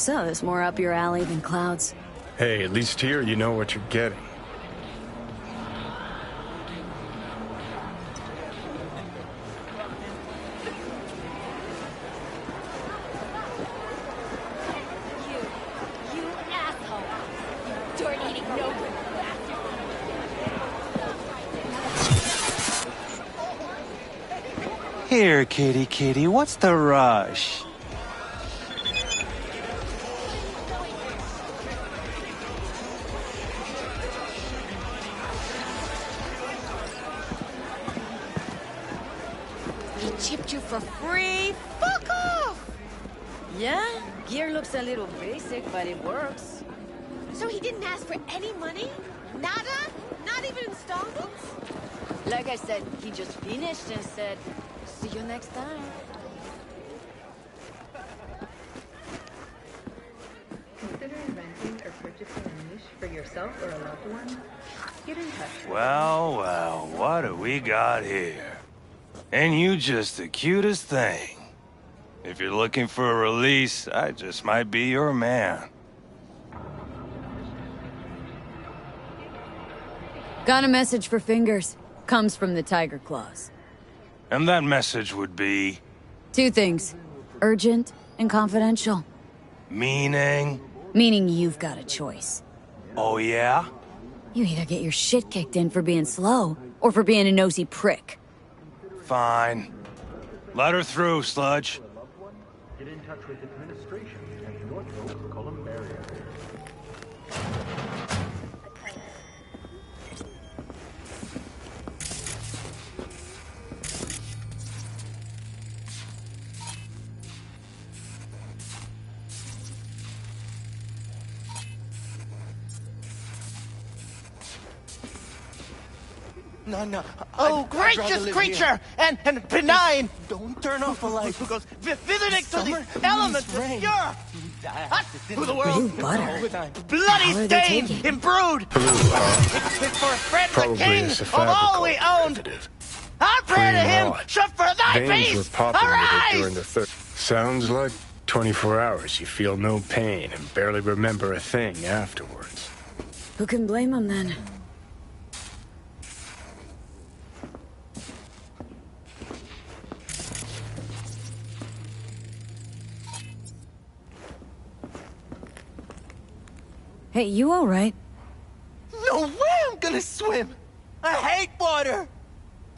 So, it's more up your alley than Cloud's. Hey, at least here you know what you're getting. You asshole! You dirt-eating no-good bastard! Here, kitty, what's the rush? He chipped you for free? Fuck off! Yeah, gear looks a little basic, but it works. So he didn't ask for any money? Nada? Not even installments? Like I said, he just finished and said, see you next time. Considering renting or purchasing a niche for yourself or a loved one? Get in touch. Well, what do we got here? And you just the cutest thing. If you're looking for a release, I just might be your man. Got a message for Fingers. Comes from the Tiger Claws. And that message would be... 2 things. Urgent and confidential. Meaning? Meaning you've got a choice. Oh yeah? You either get your shit kicked in for being slow, or for being a nosy prick. Fine. Let her through, Sludge. Get in touch with administration at North Oak Columbarium. No. Oh, I'd rather gracious live creature! here. And benign! Don't turn off the light. Who goes visiting to Summer the elements means rain. obscure! Who the world? Blue butter. All the time. Bloody How are they stained, taking? imbrued! Blue, Fit for a friend the probably king a of all we owned! derivative. I pray to Green him, Lord. shut for thy Veins were peace! popping with it during Arise! the Sounds like 24 hours. You feel no pain and barely remember a thing afterwards. Who can blame him then? Hey, you alright? No way I'm gonna swim! I hate water!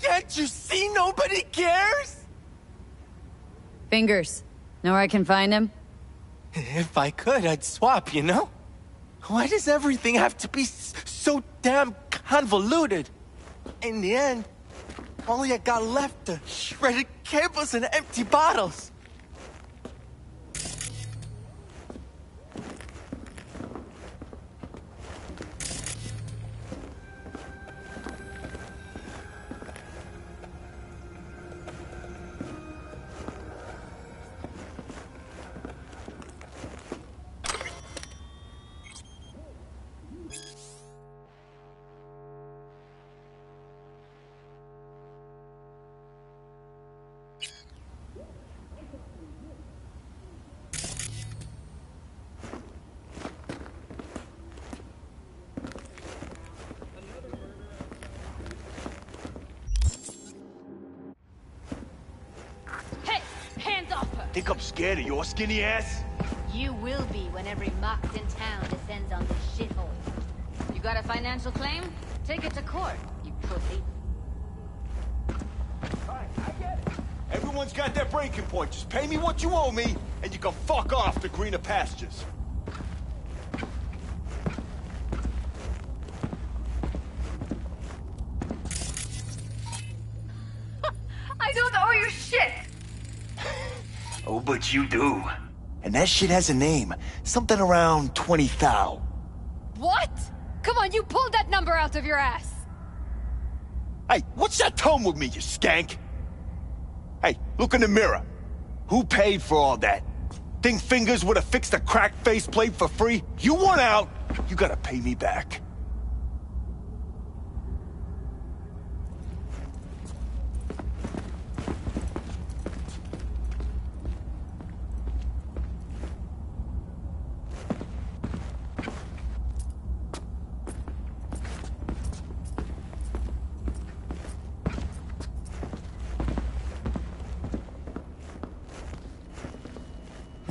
Can't you see nobody cares? Fingers. Know where I can find him? If I could, I'd swap, you know? Why does everything have to be so damn convoluted? In the end, all I got left are shredded cables and empty bottles. Hey! Hands off her! Think I'm scared of your skinny ass? You will be when every mox in town descends on this shithole. You got a financial claim? Take it to court, you pussy. Everyone's got their breaking point. Just pay me what you owe me, and you can fuck off to greener pastures. I don't owe you shit! Oh, but you do. And that shit has a name. Something around 20 thou. What? Come on, you pulled that number out of your ass! Hey, what's that tone with me, you skank? Hey, look in the mirror. Who paid for all that? Think Fingers would have fixed a cracked faceplate for free? You want out, you gotta pay me back.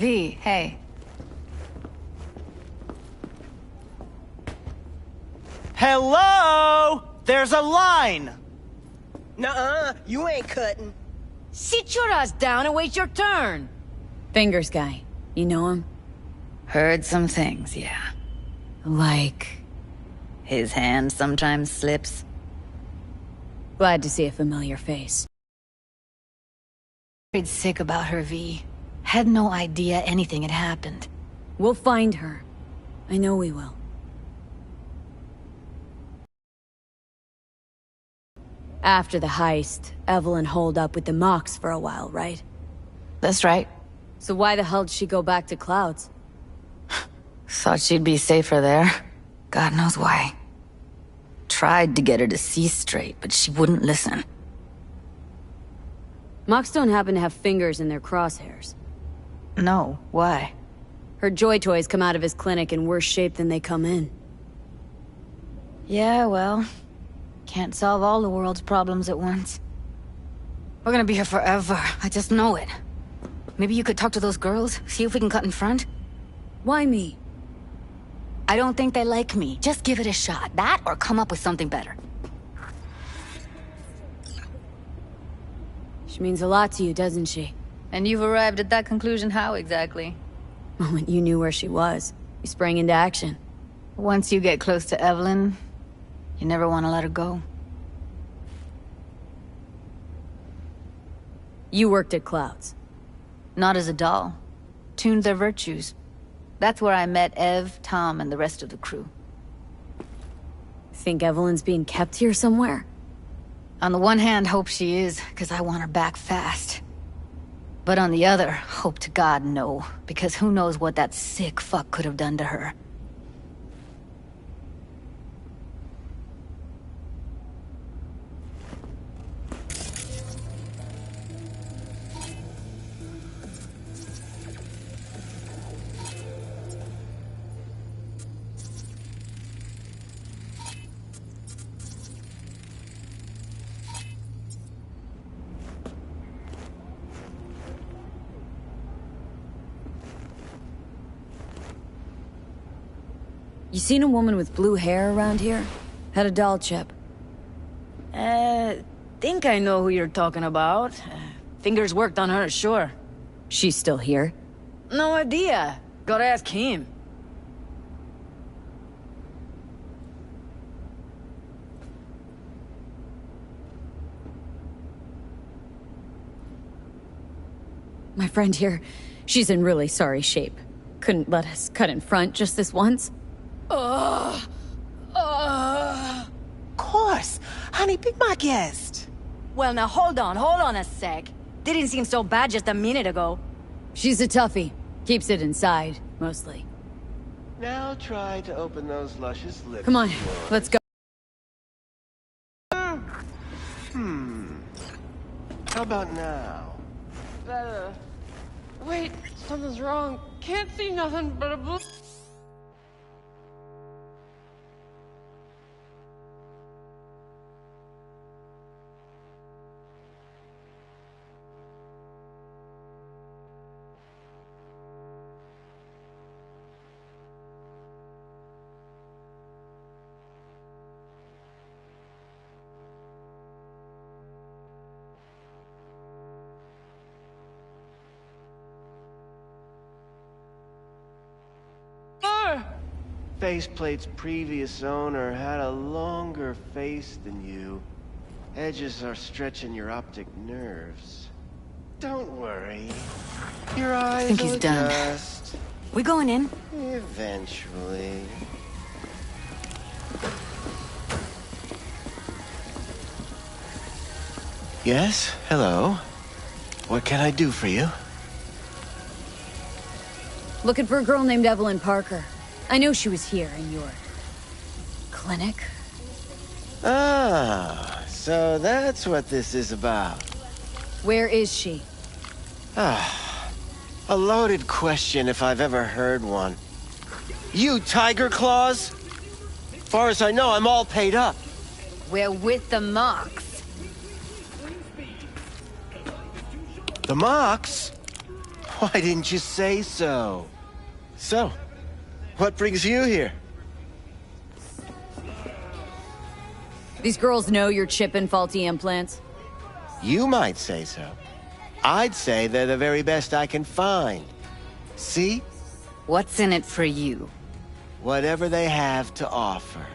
V, hey. Hello! There's a line! Nuh-uh, you ain't cutting. Sit your ass down and wait your turn. Fingers guy. You know him? Heard some things, yeah. Like... His hand sometimes slips. Glad to see a familiar face. Worried sick about her, V. Had no idea anything had happened. We'll find her. I know we will. After the heist, Evelyn holed up with the Mox for a while, right? That's right. So why the hell did she go back to Clouds? Thought she'd be safer there. God knows why. Tried to get her to see straight, but she wouldn't listen. Mox don't happen to have fingers in their crosshairs. No, why? Her Joy Toys come out of his clinic in worse shape than they come in. Yeah, well... Can't solve all the world's problems at once. We're gonna be here forever, I just know it. Maybe you could talk to those girls, see if we can cut in front? Why me? I don't think they like me. Just give it a shot. That, or come up with something better. She means a lot to you, doesn't she? And you've arrived at that conclusion how exactly? The moment you knew where she was, you sprang into action. Once you get close to Evelyn, you never want to let her go. You worked at Clouds. Not as a doll. Tuned their virtues. That's where I met Ev, Tom, and the rest of the crew. Think Evelyn's being kept here somewhere? On the one hand, hope she is, because I want her back fast. But on the other, hope to God no, because who knows what that sick fuck could have done to her. You seen a woman with blue hair around here? Had a doll chip. Think I know who you're talking about. Fingers worked on her, sure. She's still here? No idea. Gotta ask him. My friend here, she's in really sorry shape. Couldn't let us cut in front just this once. Of course. Honey, be my guest. Well, now hold on a sec. Didn't seem so bad just a minute ago. She's a toughie. Keeps it inside, mostly. Now try to open those luscious lips. Come on, let's go. How about now? Better. Wait, something's wrong. Can't see nothing but a blue... Faceplate's previous owner had a longer face than you. Edges are stretching your optic nerves. Don't worry. Your eyes I think he's will done. adjust. We going in? Eventually. Yes? Hello? What can I do for you? Looking for a girl named Evelyn Parker. I know she was here in your... clinic. Ah, so that's what this is about. Where is she? Ah, a loaded question if I've ever heard one. You Tiger Claws? Far as I know, I'm all paid up. We're with the Mox. The Mox? Why didn't you say so? So, what brings you here? These girls know you're chipping faulty implants? You might say so. I'd say they're the very best I can find. See? What's in it for you? Whatever they have to offer.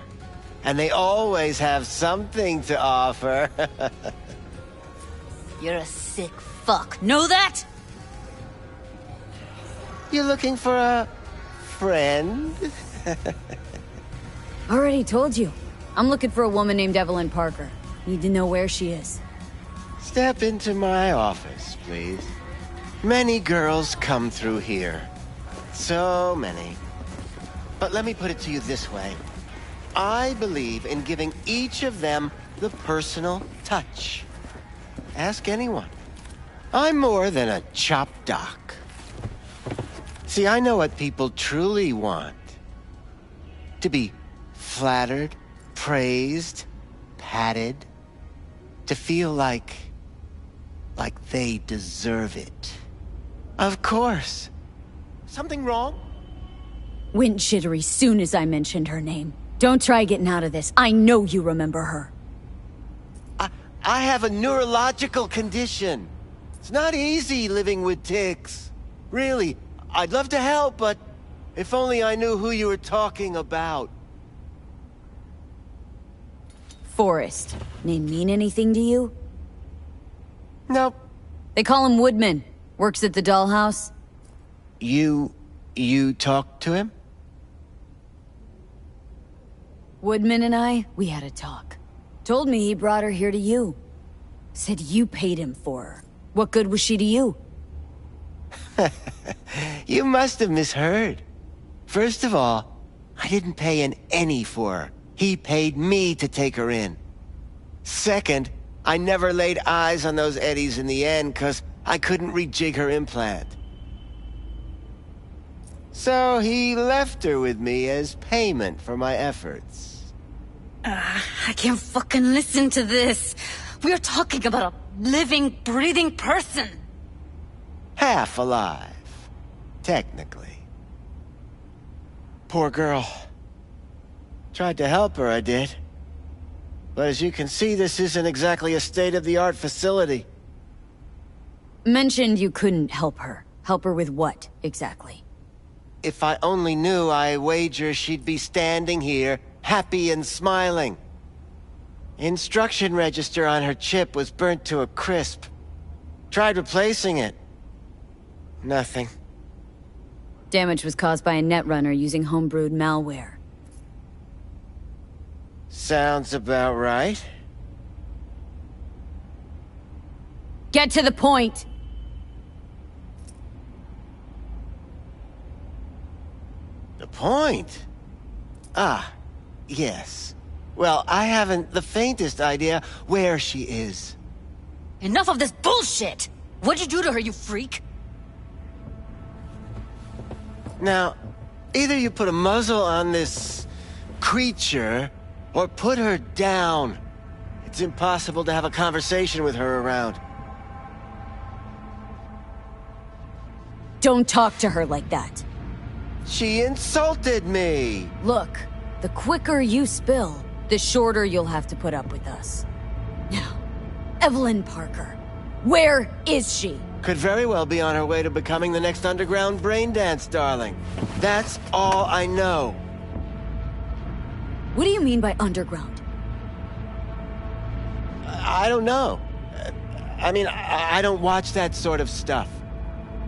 And they always have something to offer. You're a sick fuck. Know that? You looking for a friend? Already told you. I'm looking for a woman named Evelyn Parker. Need to know where she is. Step into my office, please. Many girls come through here. So many. But let me put it to you this way. I believe in giving each of them the personal touch. Ask anyone. I'm more than a chop doc. See, I know what people truly want. To be flattered, praised, patted. To feel like they deserve it. Of course. Something wrong? Went jittery soon as I mentioned her name. Don't try getting out of this. I know you remember her. I have a neurological condition. It's not easy living with tics. Really, I'd love to help, but if only I knew who you were talking about. Forrest. Name mean anything to you? Nope. They call him Woodman. Works at the dollhouse. You talked to him? Woodman and I, we had a talk. Told me he brought her here to you. Said you paid him for her. What good was she to you? You must have misheard. First of all, I didn't pay an any for her. He paid me to take her in. Second, I never laid eyes on those eddies in the end because I couldn't rejig her implant. So he left her with me as payment for my efforts. I can't fucking listen to this. We are talking about a living, breathing person. Half alive. Technically. Poor girl. Tried to help her, I did. But as you can see, this isn't exactly a state-of-the-art facility. Mentioned you couldn't help her. Help her with what, exactly? If I only knew, I wager she'd be standing here, happy and smiling. Instruction register on her chip was burnt to a crisp. Tried replacing it. Nothing. Damage was caused by a netrunner using homebrewed malware. Sounds about right. Get to the point! The point? Ah, yes. Well, I haven't the faintest idea where she is. Enough of this bullshit! What'd you do to her, you freak? Now, either you put a muzzle on this creature, or put her down. It's impossible to have a conversation with her around. Don't talk to her like that. She insulted me! Look, the quicker you spill, the shorter you'll have to put up with us. Now, Evelyn Parker. Where is she? Could very well be on her way to becoming the next underground braindance darling. That's all I know. What do you mean by underground? I don't know. I mean, I don't watch that sort of stuff.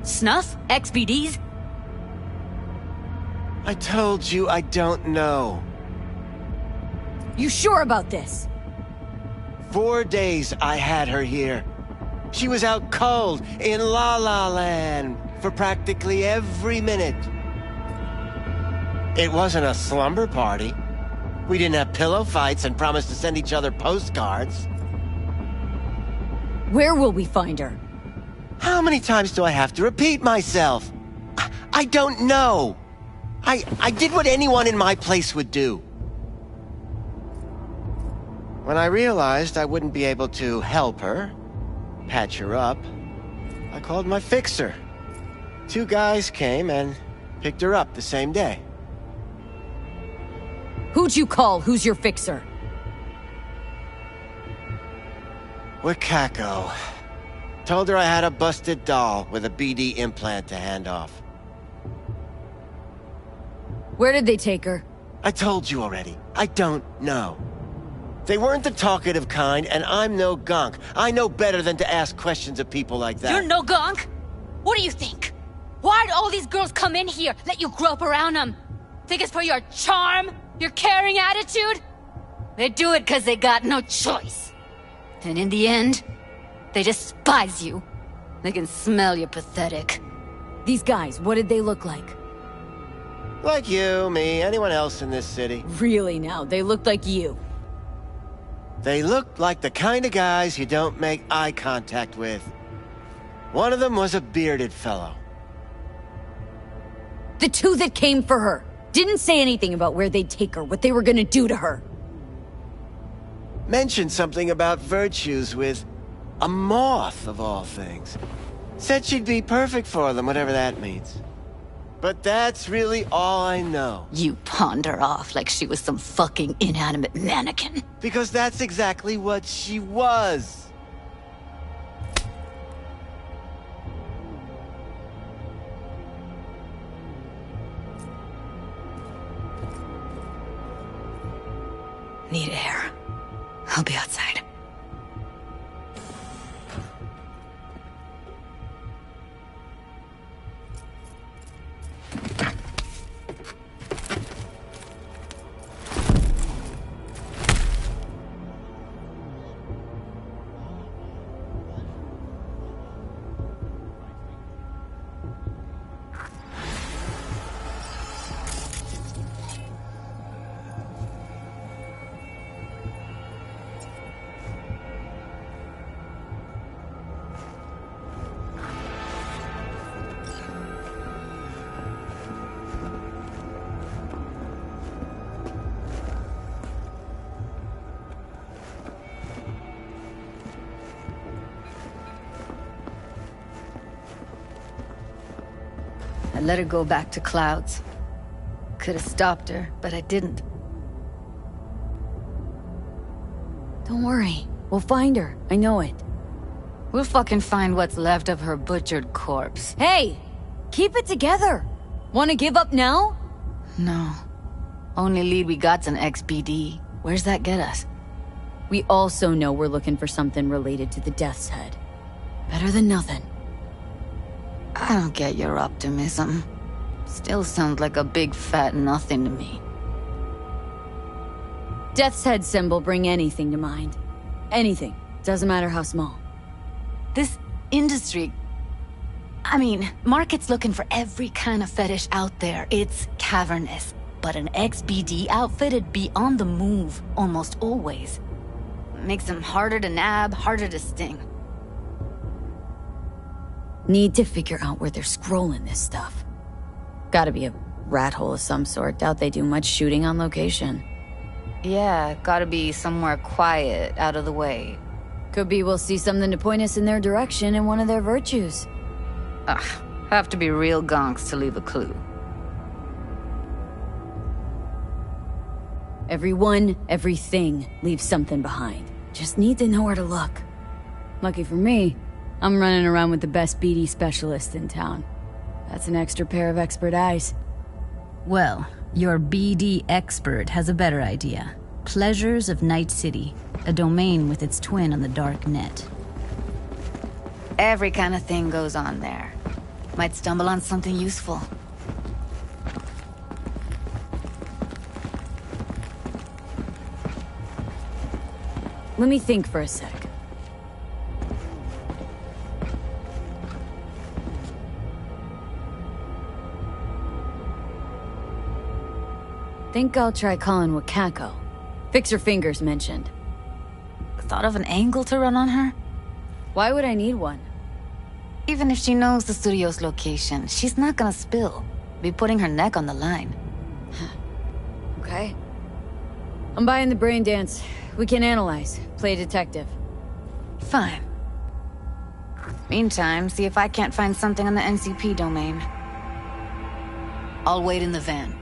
Snuff? XBDs? I told you I don't know. You sure about this? 4 days I had her here. She was out cold in La La Land for practically every minute. It wasn't a slumber party. We didn't have pillow fights and promised to send each other postcards. Where will we find her? How many times do I have to repeat myself? I don't know. I did what anyone in my place would do. When I realized I wouldn't be able to help her, patch her up, I called my fixer. 2 guys came and picked her up the same day. Who'd you call? Who's your fixer? Wakako. Told her I had a busted doll with a BD implant to hand off. Where did they take her? I told you already. I don't know. They weren't the talkative kind, and I'm no gonk. I know better than to ask questions of people like that. You're no gonk? What do you think? Why'd all these girls come in here, let you grope around them? Think it's for your charm? Your caring attitude? They do it because they got no choice. And in the end, they despise you. They can smell you're pathetic. These guys, what did they look like? Like you, me, anyone else in this city. Really now, they looked like you. They looked like the kind of guys you don't make eye contact with. One of them was a bearded fellow. The 2 that came for her didn't say anything about where they'd take her, what they were gonna do to her. Mentioned something about virtues with a moth, of all things. Said she'd be perfect for them, whatever that means. But that's really all I know. You pawned her off like she was some fucking inanimate mannequin. Because that's exactly what she was. Need air. I'll be outside. I let her go back to Clouds. Could have stopped her, but I didn't. Don't worry. We'll find her. I know it. We'll fucking find what's left of her butchered corpse. Hey! Keep it together! Wanna give up now? No. Only lead we got's an XBD. Where's that get us? We also know we're looking for something related to the Death's Head. Better than nothing. I don't get your optimism. Still sounds like a big fat nothing to me. Death's Head symbol bring anything to mind. Anything. Doesn't matter how small. This industry... I mean, market's looking for every kind of fetish out there. It's cavernous. But an XBD outfit'd be on the move, almost always. Makes them harder to nab, harder to sting. Need to figure out where they're scrolling this stuff. Gotta be a rat hole of some sort. Doubt they do much shooting on location. Yeah, gotta be somewhere quiet, out of the way. Could be we'll see something to point us in their direction in one of their virtues. Ugh, have to be real gonks to leave a clue. Everyone, everything leaves something behind. Just need to know where to look. Lucky for me, I'm running around with the best BD specialist in town. That's an extra pair of expert eyes. Well, your BD expert has a better idea. Pleasures of Night City, a domain with its twin on the dark net. Every kind of thing goes on there. Might stumble on something useful. Let me think for a sec. Think I'll try calling Wakako. Fix her fingers mentioned. Thought of an angle to run on her? Why would I need one? Even if she knows the studio's location, she's not gonna spill. Be putting her neck on the line. Okay. I'm buying the brain dance. We can analyze. Play detective. Fine. Meantime, see if I can't find something on the NCP domain. I'll wait in the van.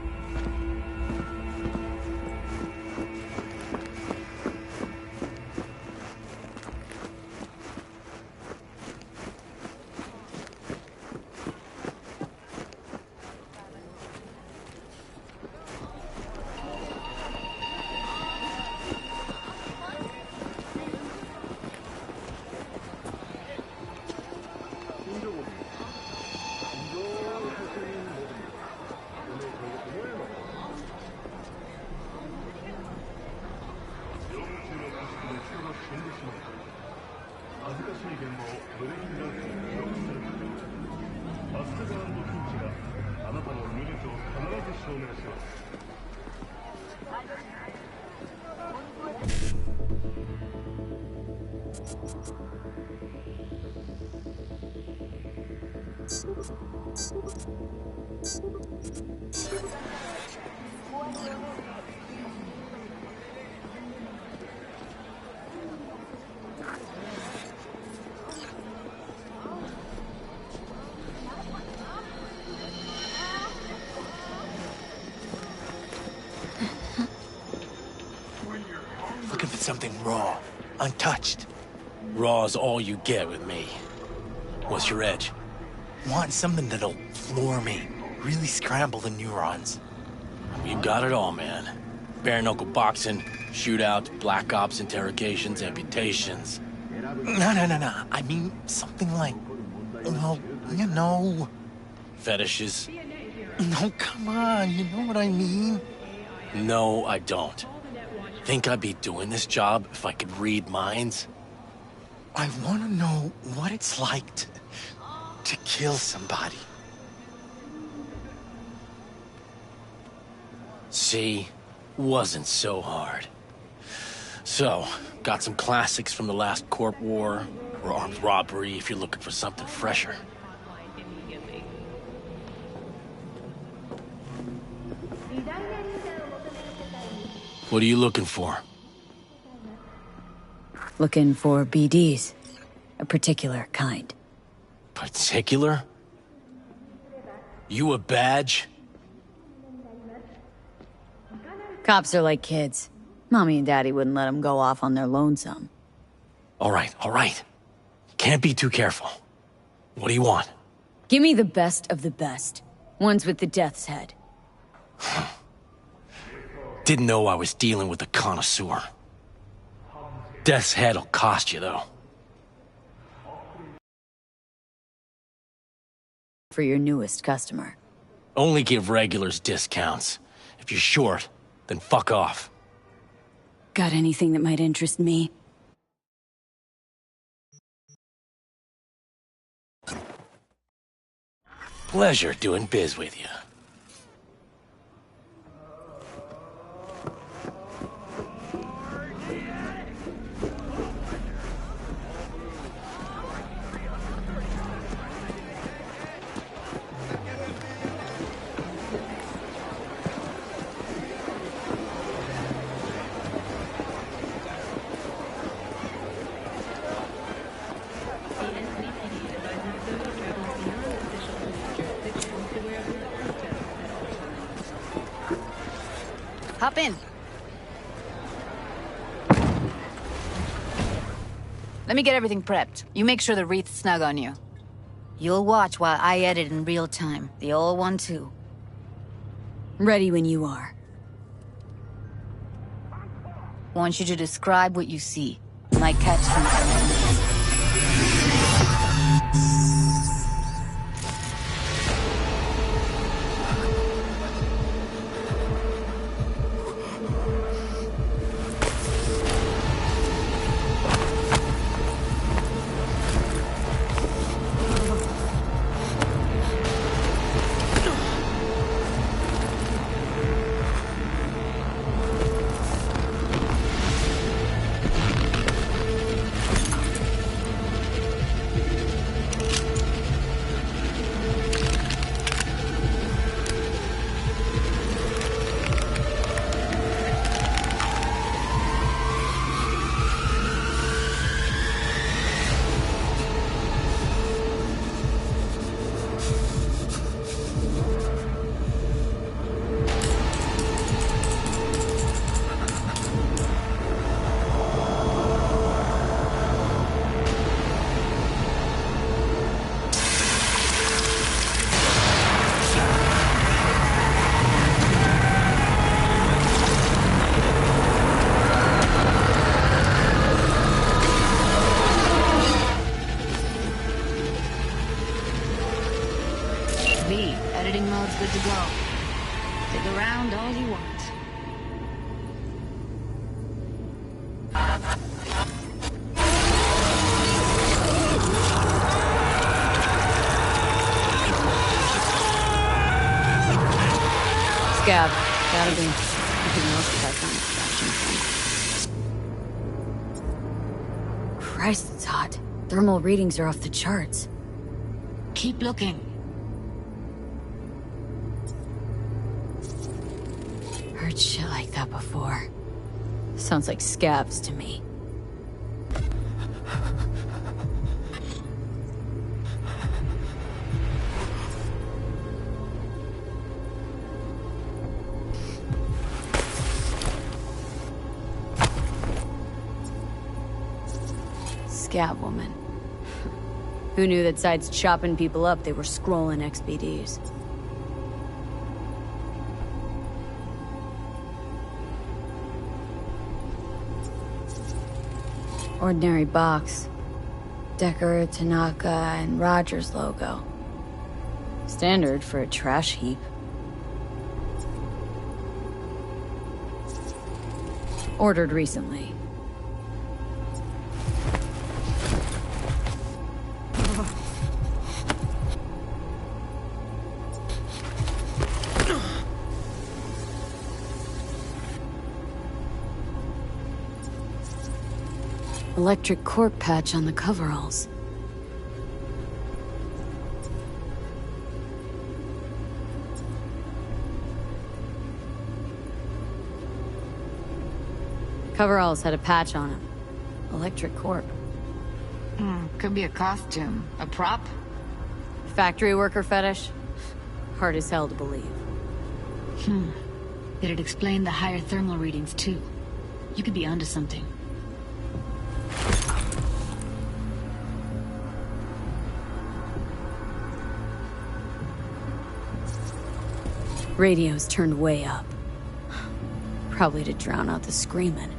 Looking for something raw, untouched. Raw's all you get with me. What's your edge? Want something that'll floor me, really scramble the neurons. You got it all, man. Bare knuckle boxing, shootouts, black ops interrogations, amputations. No. I mean something like, well, you know. Fetishes? No, come on, you know what I mean? No, I don't. Think I'd be doing this job if I could read minds? I want to know what it's like to kill somebody. See? Wasn't so hard. So, got some classics from the last Corp War, or armed robbery if you're looking for something fresher. What are you looking for? Looking for BDs. A particular kind. Particular? You a badge? Cops are like kids. Mommy and Daddy wouldn't let them go off on their lonesome. All right. Can't be too careful. What do you want? Give me the best of the best. Ones with the death's head. Didn't know I was dealing with a connoisseur. Death's head'll cost you, though. For your newest customer. Only give regulars discounts. If you're short, then fuck off. Got anything that might interest me? Pleasure doing biz with you. Hop in. Let me get everything prepped. You make sure the wreath's snug on you. You'll watch while I edit in real time. The old one, too. Ready when you are. Want you to describe what you see. Might catch something. go. Dig around all you want. Scab. Gotta be. I think most of that's on extraction. Christ, it's hot. Thermal readings are off the charts. Keep looking. Heard shit like that before. Sounds like scabs to me. Scab woman. Who knew that besides chopping people up, they were scrolling XBDs? Ordinary box. Decker, Tanaka, and Rogers logo. Standard for a trash heap. Ordered recently. Electric corp patch on the coveralls. Coveralls had a patch on them. Electric corp. Could be a costume. A prop? Factory worker fetish? Hard as hell to believe. Did it explain the higher thermal readings too? You could be onto something. Radio's turned way up. Probably to drown out the screaming.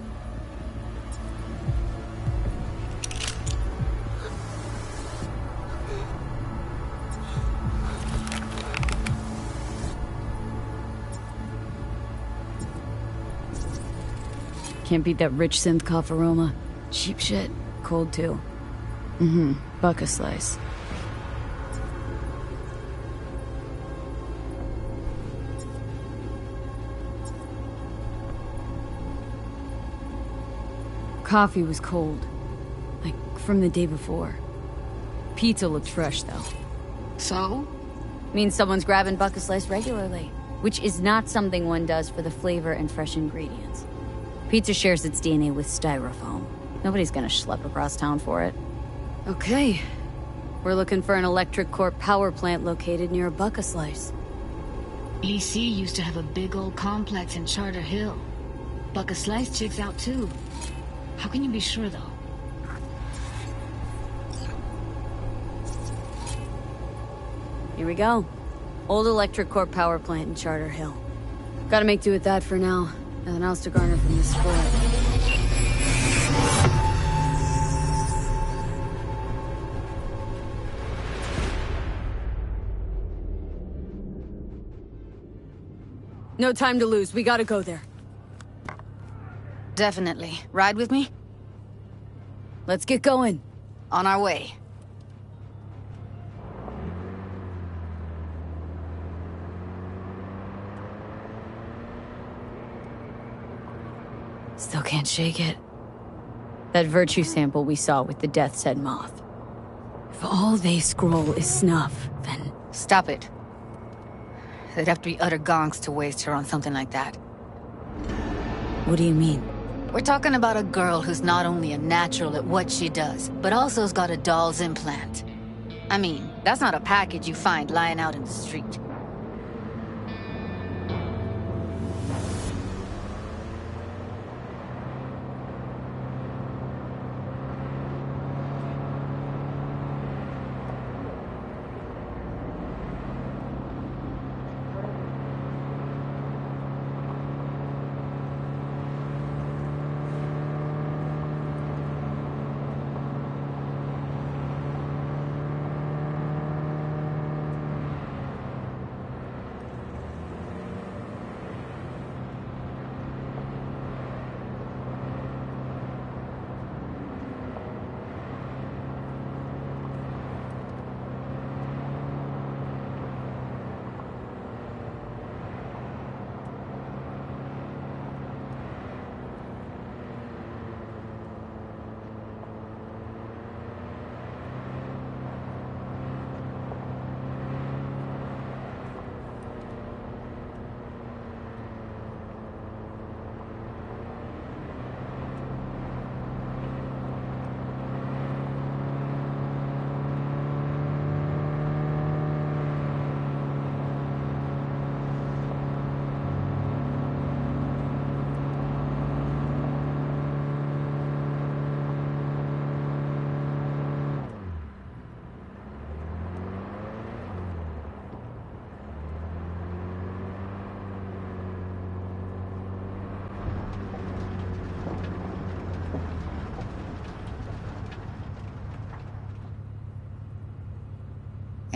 Can't beat that rich synth cough aroma. Cheap shit. Cold too. Buck a slice. Coffee was cold. Like, from the day before. Pizza looked fresh, though. So? Means someone's grabbing Buck a Slice regularly. Which is not something one does for the flavor and fresh ingredients. Pizza shares its DNA with styrofoam. Nobody's gonna schlep across town for it. Okay. We're looking for an electric corp power plant located near a Buck a Slice. EC used to have a big old complex in Charter Hill. Buck a Slice checks out too. How can you be sure, though? Here we go. Old electric corp power plant in Charter Hill. Gotta make do with that for now. Nothing else to garner from this sport. No time to lose. We gotta go there. Definitely. Ride with me? Let's get going. On our way. Still can't shake it. That virtue sample we saw with the Death's Head moth. If all they scroll is snuff, then... Stop it. They'd have to be utter gonks to waste her on something like that. What do you mean? We're talking about a girl who's not only a natural at what she does, but also's got a doll's implant. I mean, that's not a package you find lying out in the street.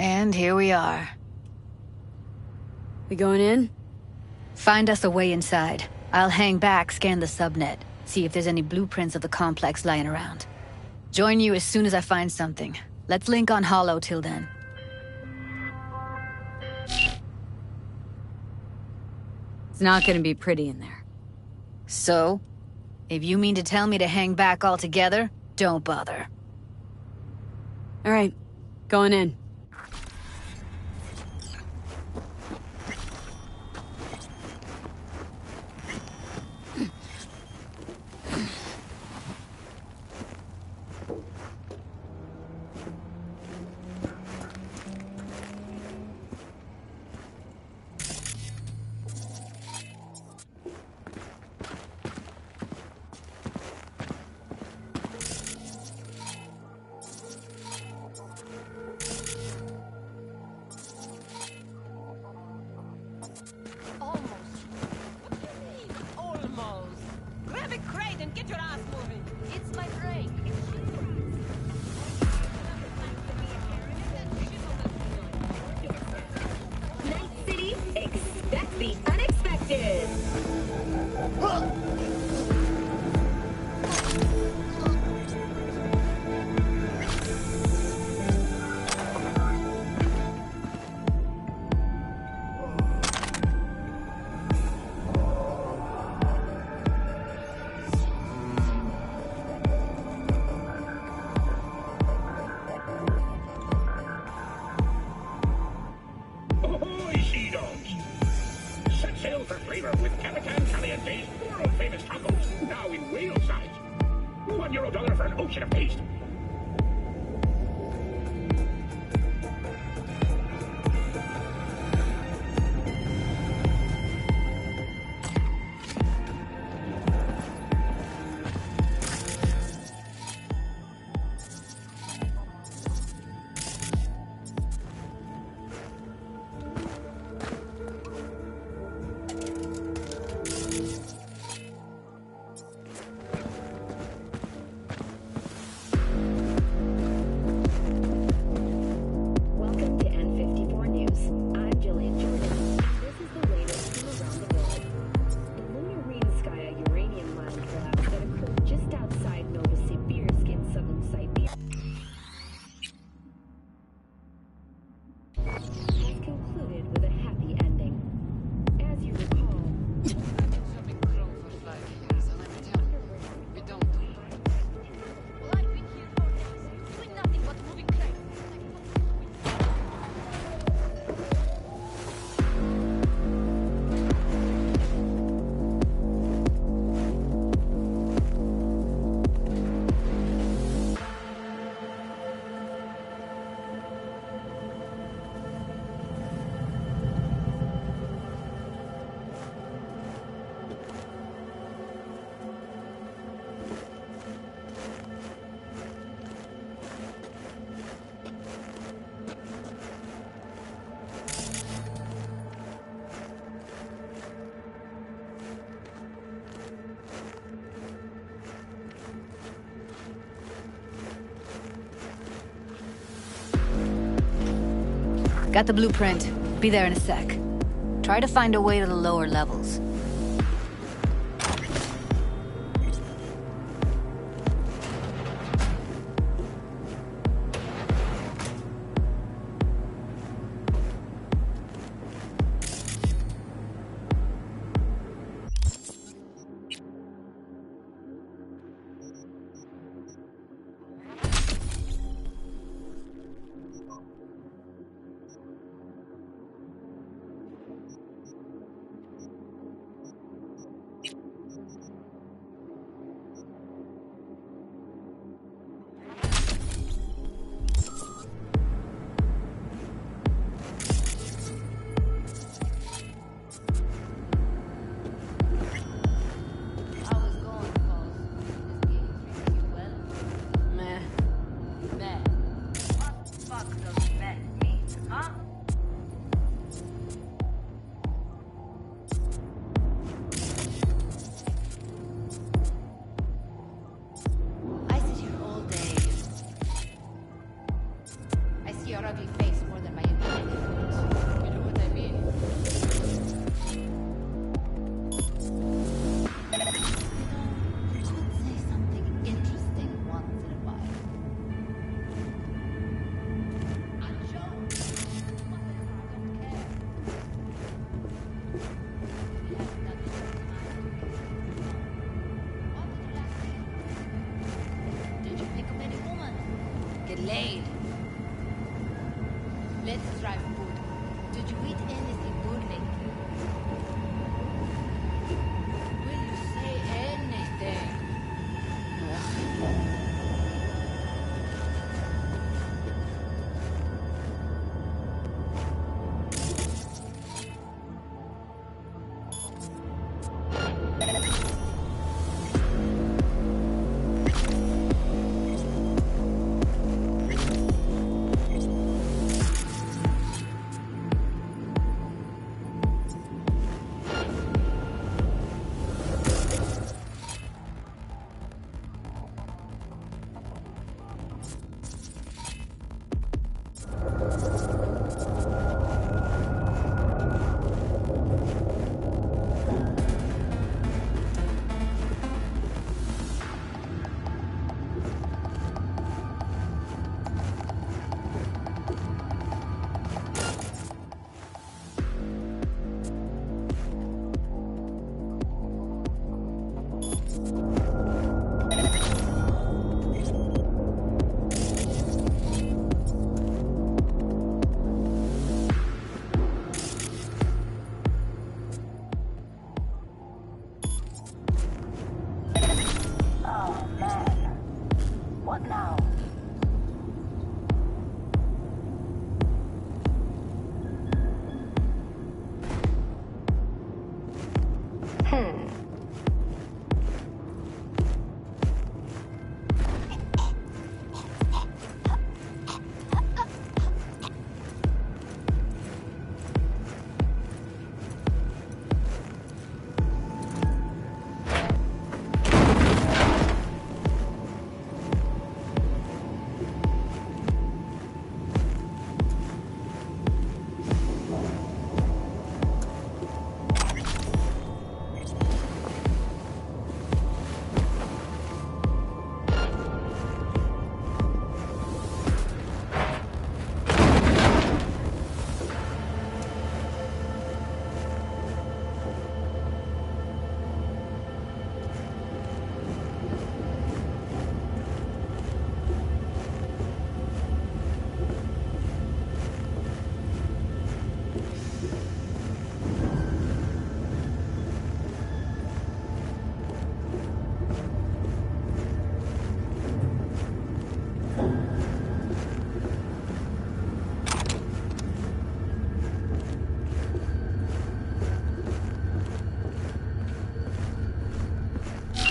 And here we are. We going in? Find us a way inside. I'll hang back, scan the subnet, see if there's any blueprints of the complex lying around. Join you as soon as I find something. Let's link on Hollow till then. It's not gonna be pretty in there. So? If you mean to tell me to hang back altogether, don't bother. All right, going in. Got the blueprint. Be there in a sec. Try to find a way to the lower levels. delayed. Let's try food. Did you eat anything good lately? Will you say anything?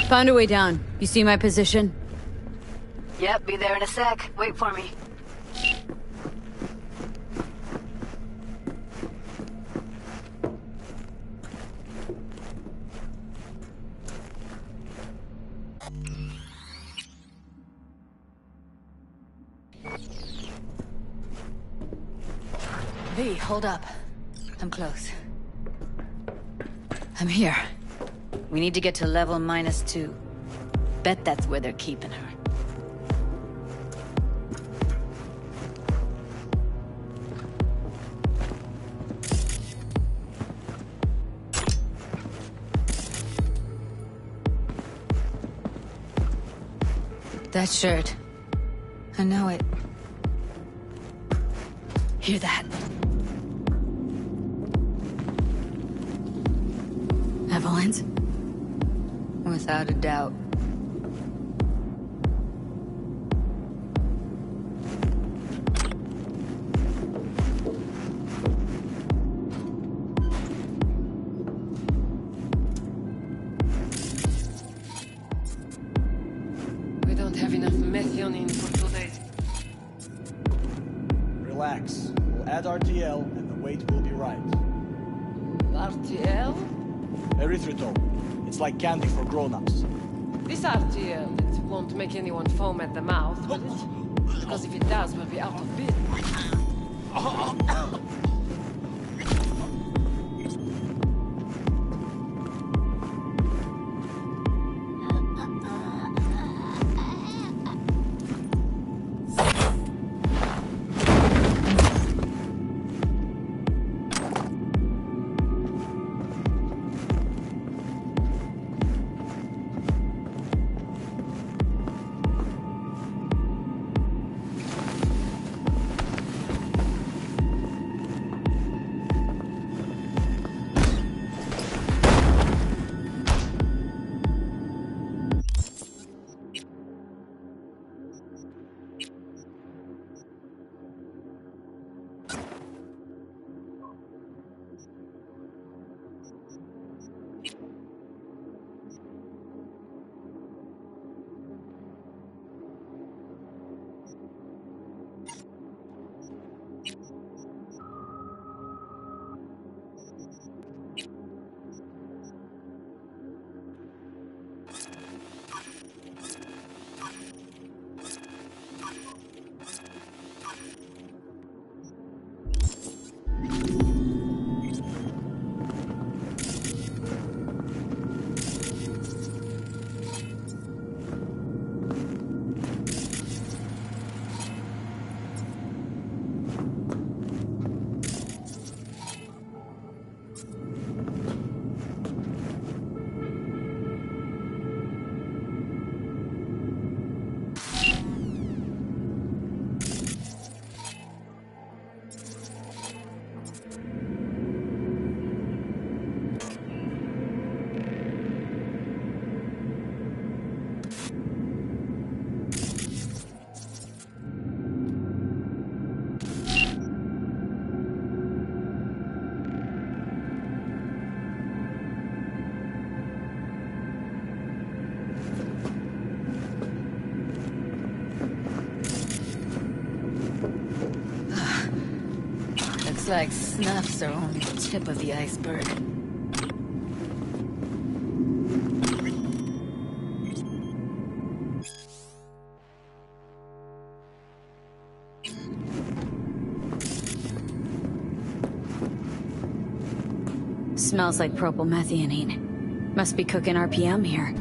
Found a way down. You see my position? Yep, be there in a sec. Wait for me. V, hold up. I'm close. I'm here. We need to get to level -2. Bet that's where they're keeping her. That shirt. I know it. Hear that? Evelyn's? Without a doubt. We don't have enough methionine for today. Relax. We'll add RTL and the weight will be right. RTL? Erythritol. It's like candy for grown-ups. This RTL, it won't make anyone foam at the mouth, will it? Because if it does, we'll be out of business. Looks like snuffs are only the tip of the iceberg. Smells like propylmethionine. Must be cooking RPM here.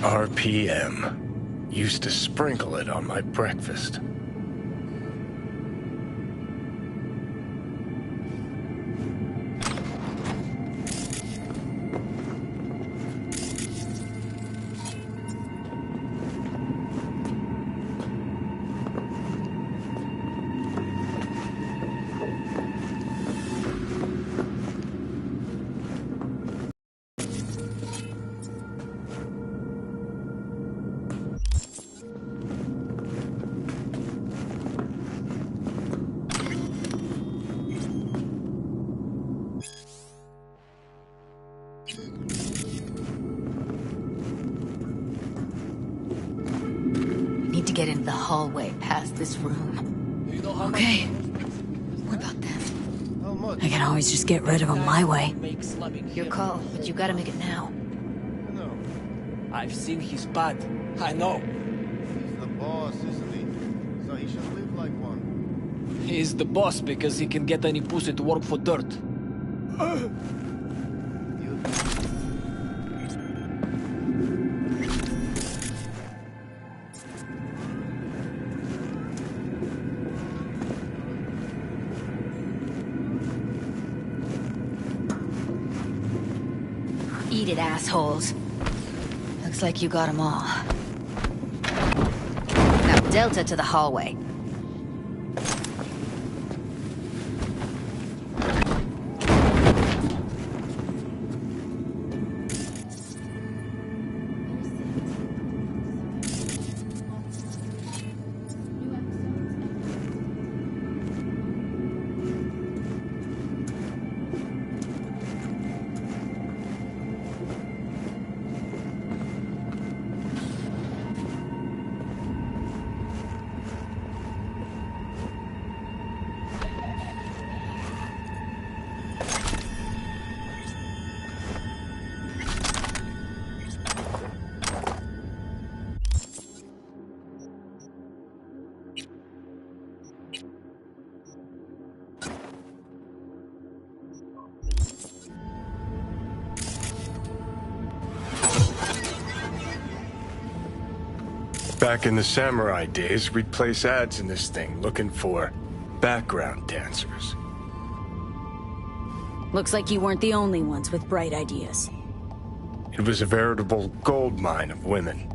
RPM. Used to sprinkle it on my breakfast. Need to get into the hallway past this room. Okay. What about them? I can always just get rid of them my way. Your call, but you gotta make it now. I've seen his pad. I know. He's the boss, isn't he? So he should live like one. He's the boss because he can get any pussy to work for dirt. Eat it, assholes. Looks like you got them all. Now, Delta to the hallway. Back in the samurai days, we'd place ads in this thing looking for background dancers. Looks like you weren't the only ones with bright ideas. It was a veritable gold mine of women.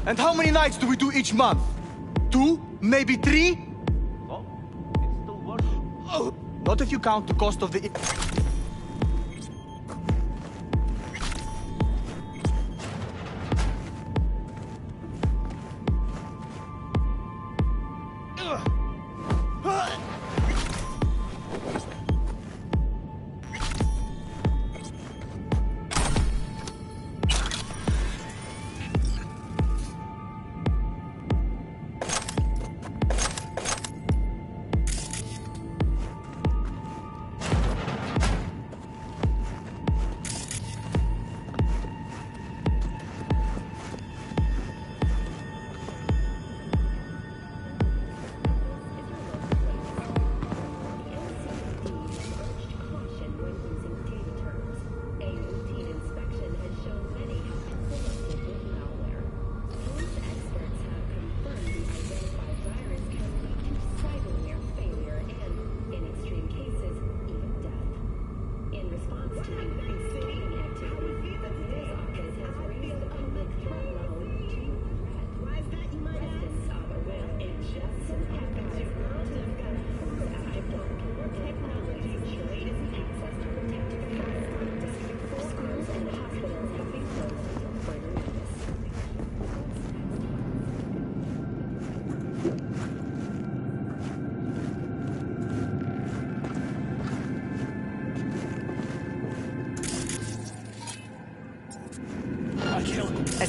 And how many nights do we do each month? 2? Maybe 3? Not if you count the cost of the...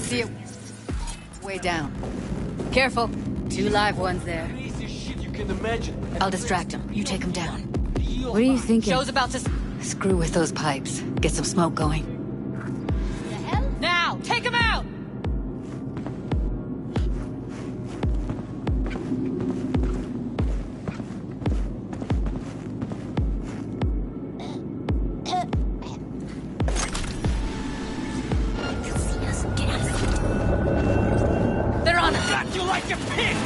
See it. Way down. Careful. 2 live ones there. Shit you can imagine. I'll distract him. You take him down. What are you thinking? Show's about to... Screw with those pipes. Get some smoke going. Now, take him out! They're on us! Got you like a pig!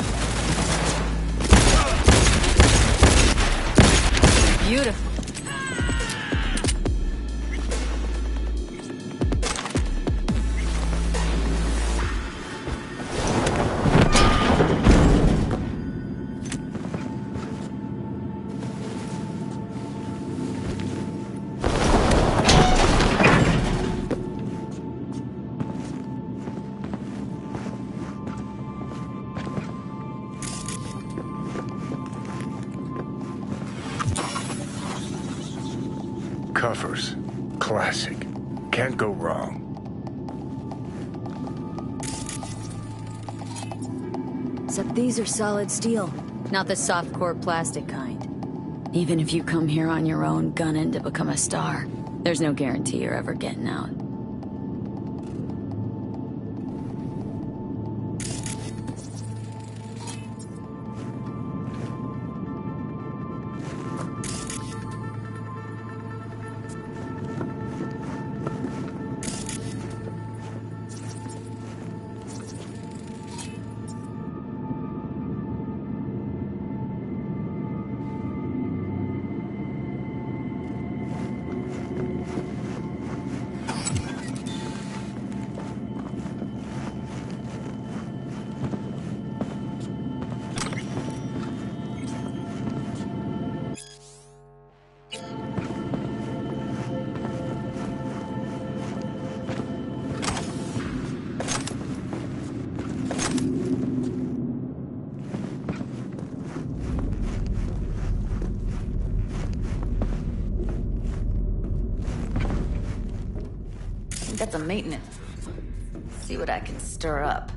Beautiful. Covers. Classic. Can't go wrong. Except these are solid steel, not the soft-core plastic kind. Even if you come here on your own, gunning to become a star, there's no guarantee you're ever getting out. That's a maintenance. See what I can stir up.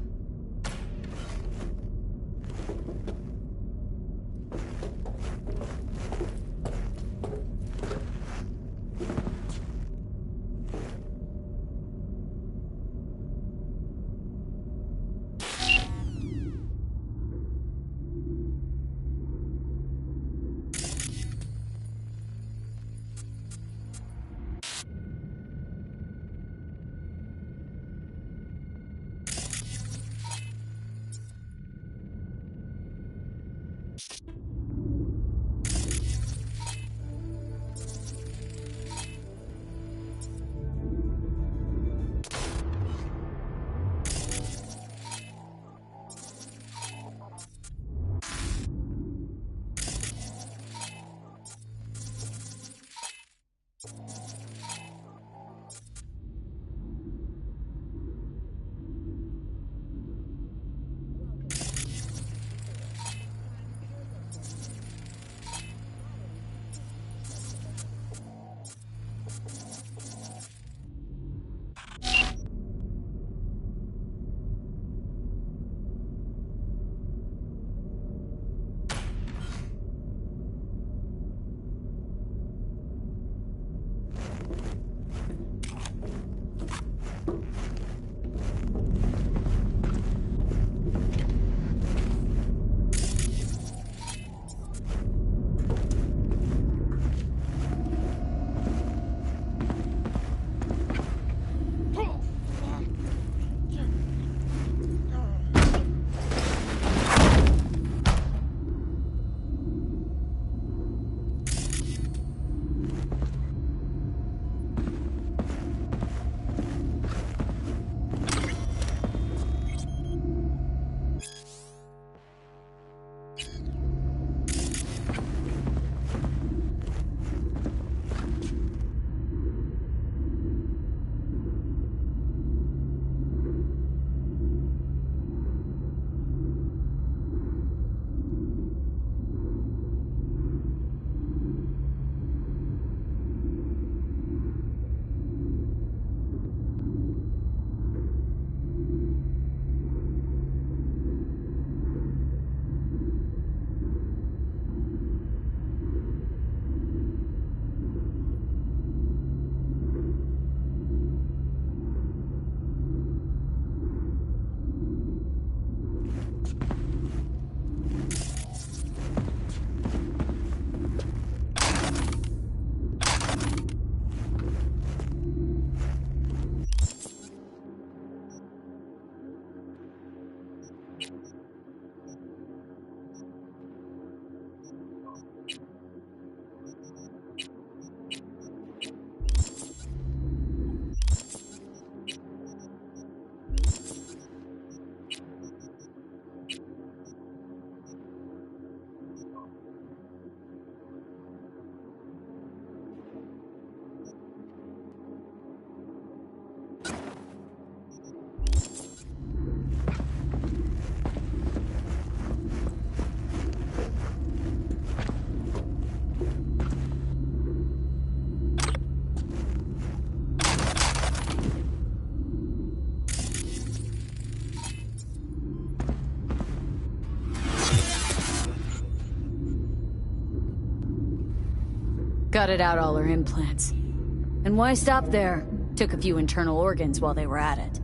Gutted out all her implants. And why stop there? Took a few internal organs while they were at it.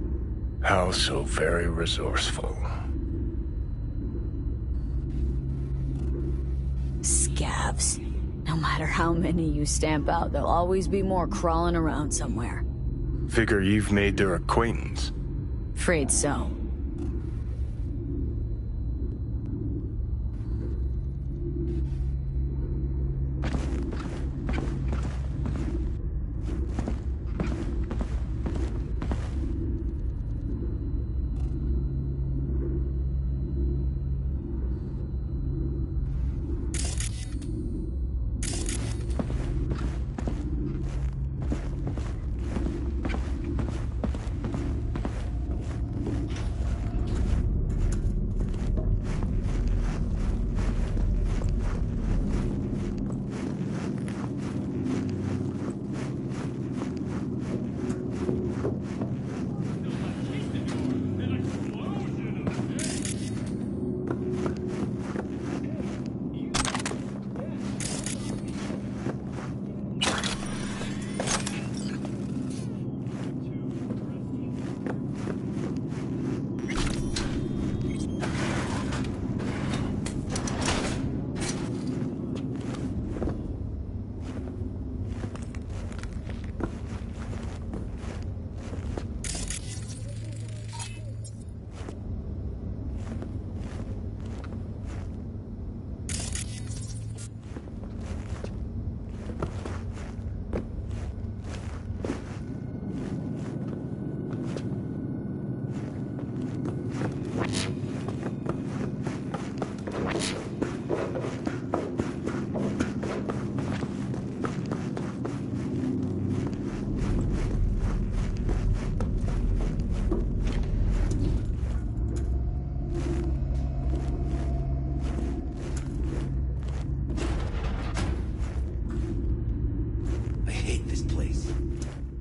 How so very resourceful. Scavs. No matter how many you stamp out, there'll always be more crawling around somewhere. Figure you've made their acquaintance. Afraid so.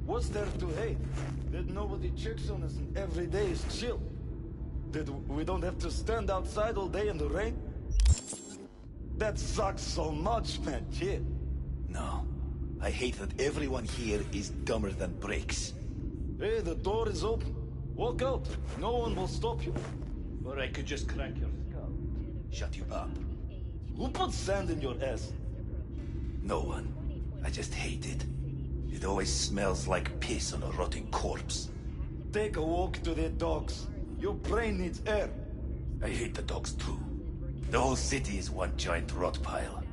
What's there to hate? That nobody checks on us and every day is chill? That we don't have to stand outside all day in the rain? That sucks so much, man, yeah. No. I hate that everyone here is dumber than bricks. Hey, the door is open. Walk out. No one will stop you. Or I could just crack your skull. Shut you up. Who put sand in your ass? No one. I just hate it. It always smells like piss on a rotting corpse. Take a walk to the dogs. Your brain needs air. I hate the dogs too. The whole city is one giant rot pile.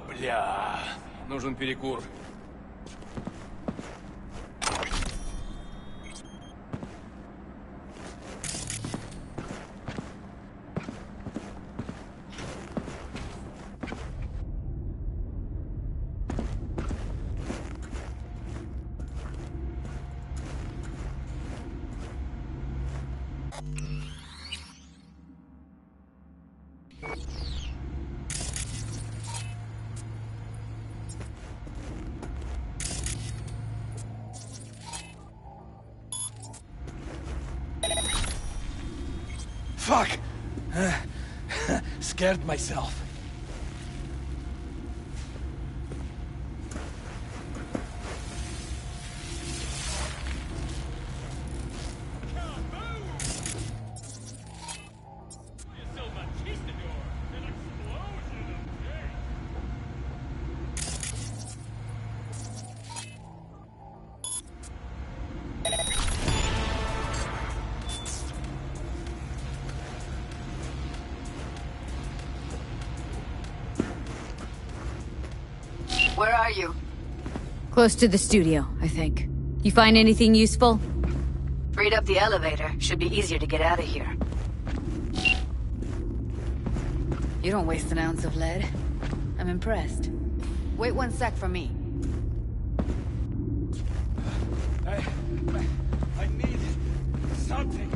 Бля, нужен перекур. Fuck! Scared myself. Where are you? Close to the studio, I think. You find anything useful? Freed up the elevator. Should be easier to get out of here. You don't waste an ounce of lead. I'm impressed. Wait 1 sec for me. I need something.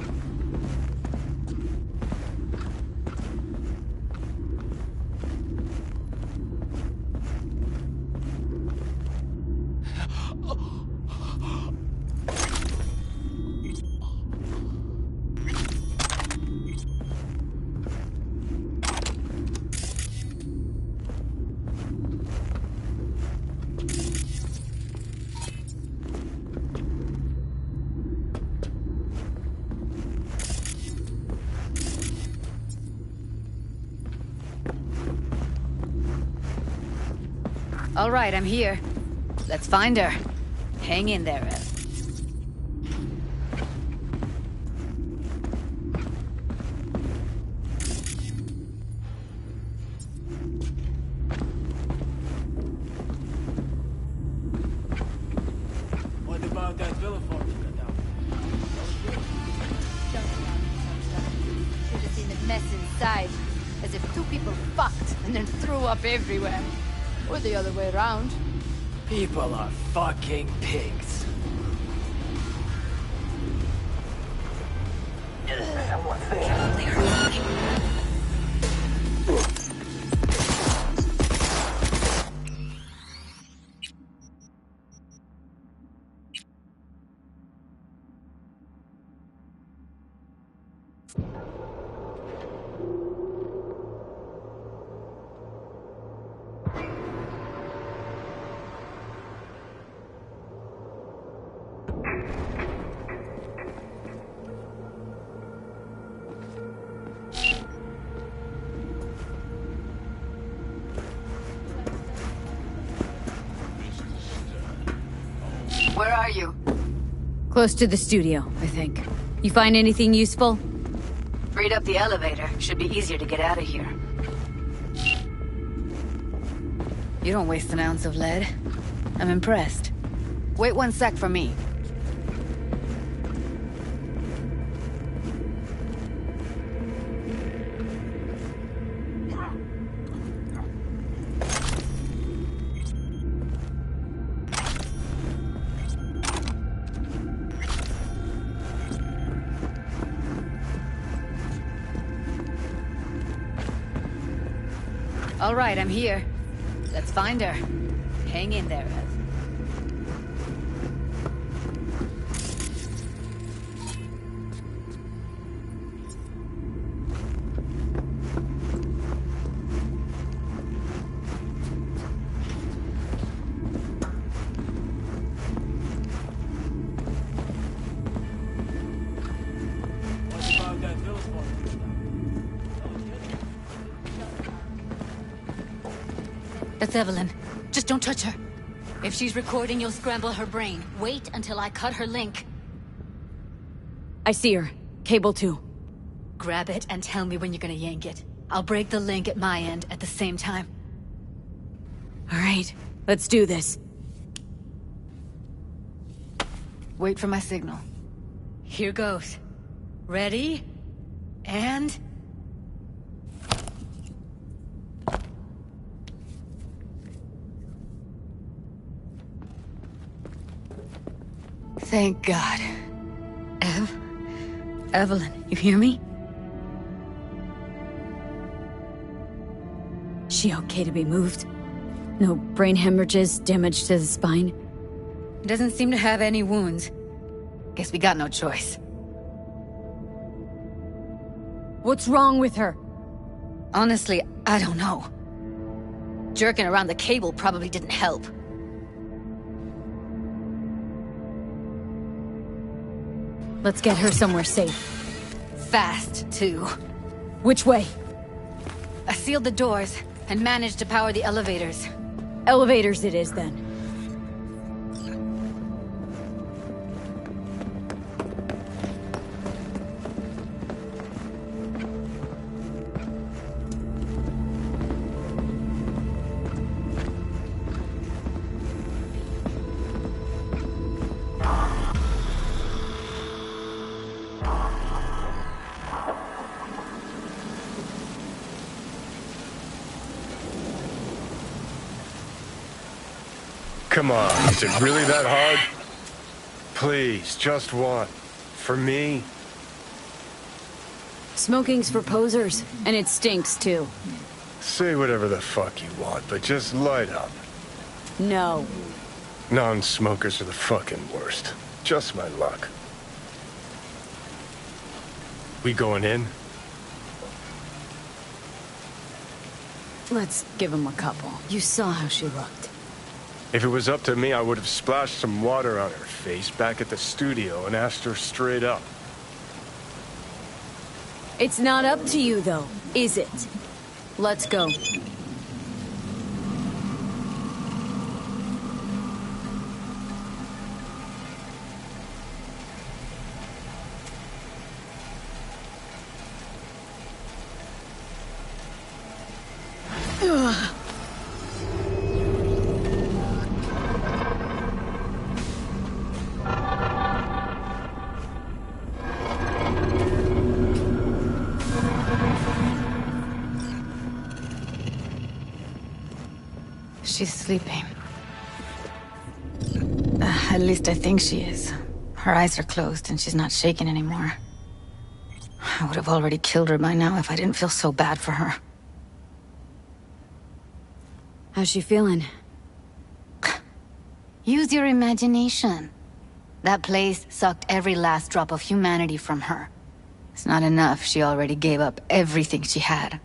All right, I'm here. Let's find her. Hang in there, Ev. What about that villa farm you got down? Should have seen the mess inside. As if two people fucked and then threw up everywhere. Or the other way around. People are fucking pigs. Someone's there. Where are you? Close to the studio, I think. You find anything useful? Freed up the elevator. Should be easier to get out of here. You don't waste an ounce of lead. I'm impressed. Wait 1 sec for me. All right, I'm here. Let's find her. Hang in there, Ev. What about that villa farm you got down? That's Evelyn. Just don't touch her. If she's recording, you'll scramble her brain. Wait until I cut her link. I see her. Cable 2. Grab it and tell me when you're gonna yank it. I'll break the link at my end at the same time. All right, let's do this. Wait for my signal. Here goes. Ready? And... Thank God. Evelyn, you hear me? She okay to be moved? No brain hemorrhages, damage to the spine? Doesn't seem to have any wounds. Guess we got no choice. What's wrong with her? Honestly, I don't know. Jerking around the cable probably didn't help. Let's get her somewhere safe. Fast, too. Which way? I sealed the doors and managed to power the elevators. Elevators it is, then. Come on, is it really that hard? Please, just one. For me? Smoking's for posers, and it stinks too. Say whatever the fuck you want, but just light up. No. Non-smokers are the fucking worst. Just my luck. We going in? Let's give him a couple. You saw how she looked. If it was up to me, I would have splashed some water on her face back at the studio and asked her straight up. It's not up to you, though, is it? Let's go. Ugh. She's sleeping. At least I think she is. Her eyes are closed and she's not shaking anymore. I would have already killed her by now if I didn't feel so bad for her. How's she feeling? Use your imagination. That place sucked every last drop of humanity from her. It's not enough, she already gave up everything she had.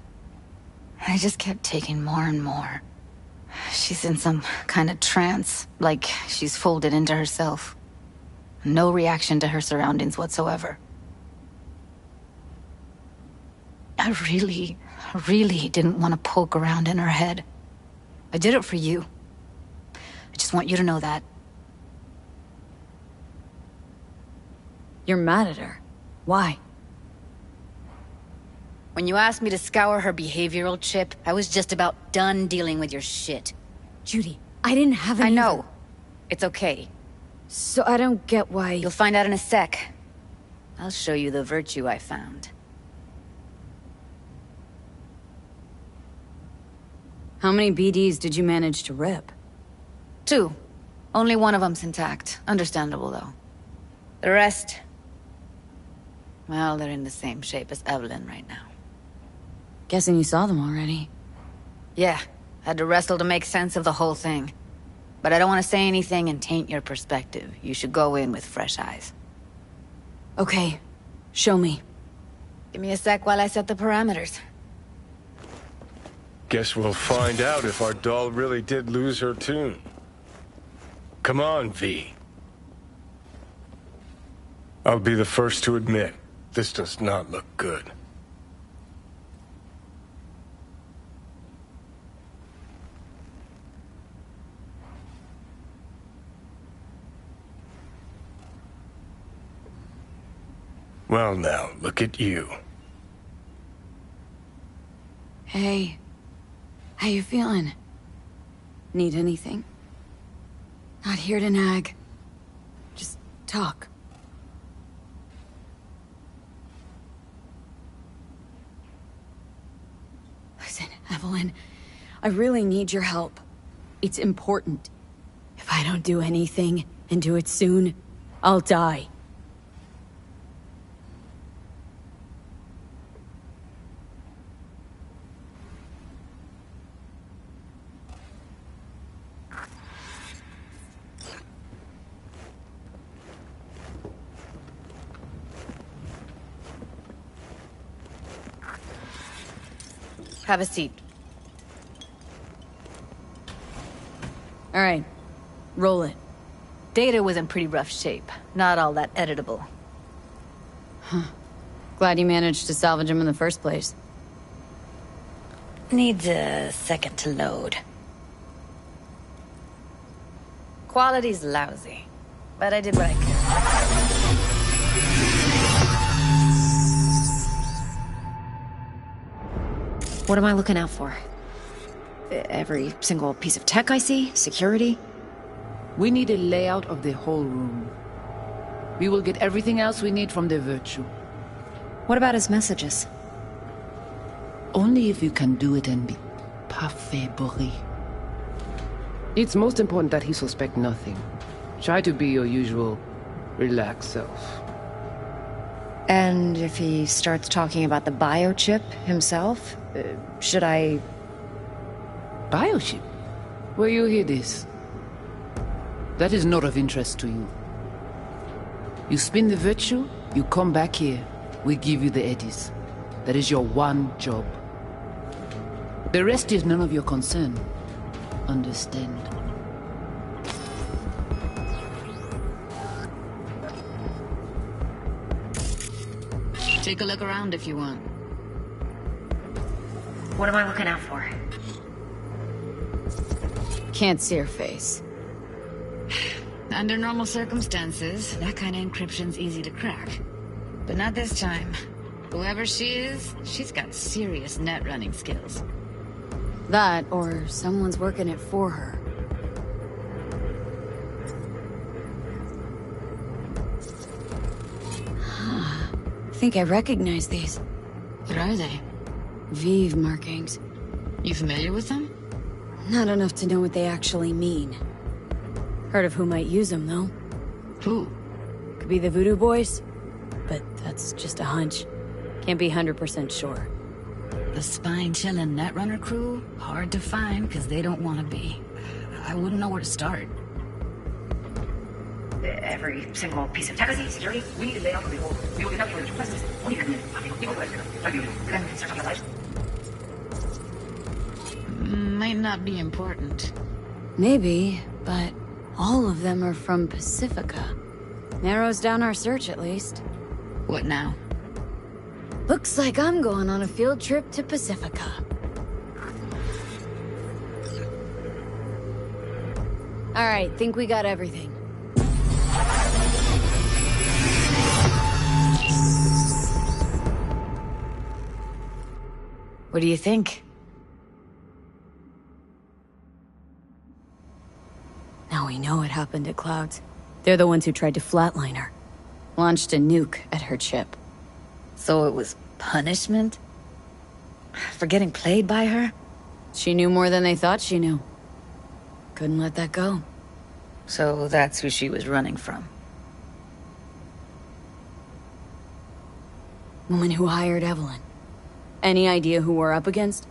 I just kept taking more and more. She's in some kind of trance, like she's folded into herself. No reaction to her surroundings whatsoever. I really didn't want to poke around in her head. I did it for you. I just want you to know that. You're mad at her. Why? When you asked me to scour her behavioral chip, I was just about done dealing with your shit. Judy, I didn't have any... I know. It's okay. So I don't get why... You'll find out in a sec. I'll show you the virtue I found. How many BDs did you manage to rip? 2. Only one of them's intact. Understandable, though. The rest... well, they're in the same shape as Evelyn right now. Guessing you saw them already. Yeah, had to wrestle to make sense of the whole thing. But I don't want to say anything and taint your perspective. You should go in with fresh eyes. Okay, show me. Give me a sec while I set the parameters. Guess we'll find out if our doll really did lose her tune. Come on, V. I'll be the first to admit, this does not look good. Well now, look at you. Hey. How you feeling? Need anything? Not here to nag. Just talk. Listen, Evelyn, I really need your help. It's important. If I don't do anything, and do it soon, I'll die. Have a seat. All right. Roll it. Data was in pretty rough shape. Not all that editable. Huh. Glad you managed to salvage him in the first place. Needs a second to load. Quality's lousy, but I did what I could. What am I looking out for? Every single piece of tech I see? Security? We need a layout of the whole room. We will get everything else we need from the Virtue. What about his messages? Only if you can do it and be parfait bourré. It's most important that he suspect nothing. Try to be your usual, relaxed self. And if he starts talking about the biochip himself, should I... Biochip? Where you hear this? That is not of interest to you. You spin the virtue, you come back here, we give you the eddies. That is your one job. The rest is none of your concern. Understand? Take a look around if you want. What am I looking out for? Can't see her face. Under normal circumstances, that kind of encryption's easy to crack. But not this time. Whoever she is, she's got serious net running skills. That, or someone's working it for her. I think I recognize these. What are they? Vive markings. You familiar with them? Not enough to know what they actually mean. Heard of who might use them, though. Who? Could be the Voodoo Boys, but that's just a hunch. Can't be 100% sure. The spine-chilling Netrunner crew? Hard to find, because they don't want to be. I wouldn't know where to start. Every single piece of tech I see, security, we need to lay out the whole. We will get up for the requests. We need to come in. Might not be important. Maybe, but all of them are from Pacifica. Narrows down our search, at least. What now? Looks like I'm going on a field trip to Pacifica. Alright, think we got everything. What do you think? Now we know what happened at Clouds. They're the ones who tried to flatline her. Launched a nuke at her chip. So it was punishment? For getting played by her? She knew more than they thought she knew. Couldn't let that go. So that's who she was running from. Woman who hired Evelyn. Any idea who we're up against?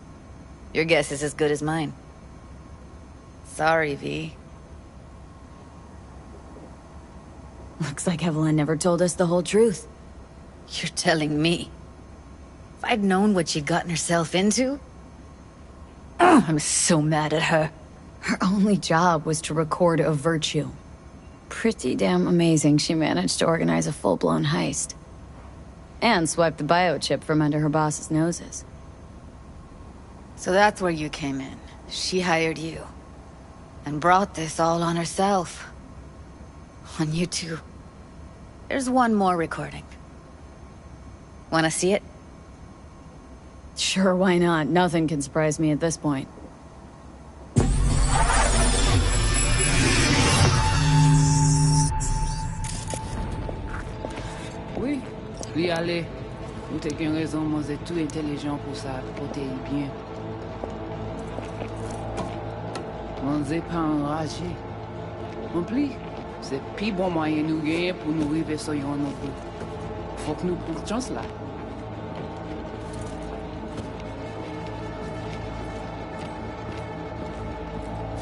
Your guess is as good as mine. Sorry, V. Looks like Evelyn never told us the whole truth. You're telling me? If I'd known what she'd gotten herself into... I'm so mad at her. Her only job was to record a virtue. Pretty damn amazing she managed to organize a full-blown heist. And swipe the biochip from under her boss's noses. So that's where you came in. She hired you. And brought this all on herself. On you too. There's one more recording. Wanna see it? Sure, why not? Nothing can surprise me at this point. Oui, lui aller. Nous t'ai qu'une raison, moi c'est tout intelligent pour ça, pour t'y bien. On n'est pas enragé. En plus, c'est plus bon moyen nous gagner pour nous arriver sur yon non plus. Faut que nous prenions chance là.